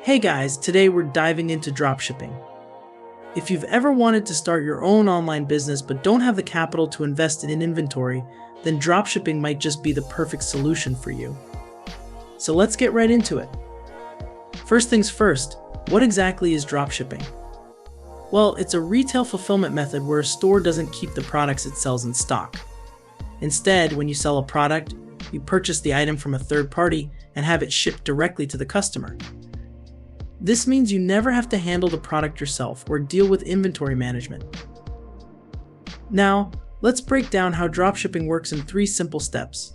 Hey guys, today we're diving into dropshipping. If you've ever wanted to start your own online business but don't have the capital to invest in inventory, then dropshipping might just be the perfect solution for you. So let's get right into it. First things first, what exactly is dropshipping? Well, it's a retail fulfillment method where a store doesn't keep the products it sells in stock. Instead, when you sell a product, you purchase the item from a third party and have it shipped directly to the customer. This means you never have to handle the product yourself or deal with inventory management. Now, let's break down how dropshipping works in 3 simple steps.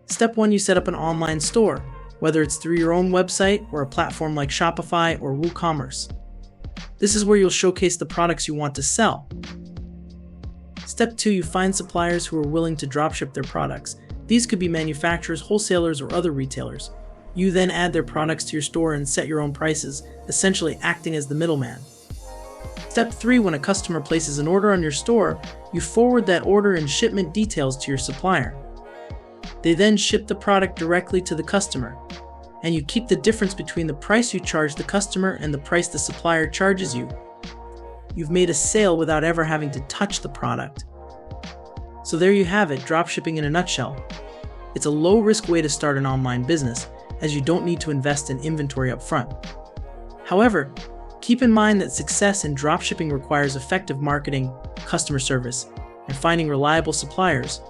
Step 1, you set up an online store, whether it's through your own website or a platform like Shopify or WooCommerce. This is where you'll showcase the products you want to sell. Step 2, you find suppliers who are willing to dropship their products. These could be manufacturers, wholesalers, or other retailers. You then add their products to your store and set your own prices, essentially acting as the middleman. Step 3, when a customer places an order on your store, you forward that order and shipment details to your supplier. They then ship the product directly to the customer, and you keep the difference between the price you charge the customer and the price the supplier charges you. You've made a sale without ever having to touch the product. So there you have it, dropshipping in a nutshell. It's a low-risk way to start an online business, as you don't need to invest in inventory up front. However, keep in mind that success in dropshipping requires effective marketing, customer service, and finding reliable suppliers.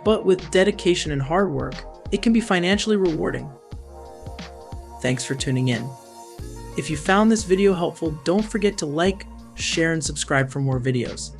But with dedication and hard work, it can be financially rewarding. Thanks for tuning in. If you found this video helpful, don't forget to like, share, and subscribe for more videos.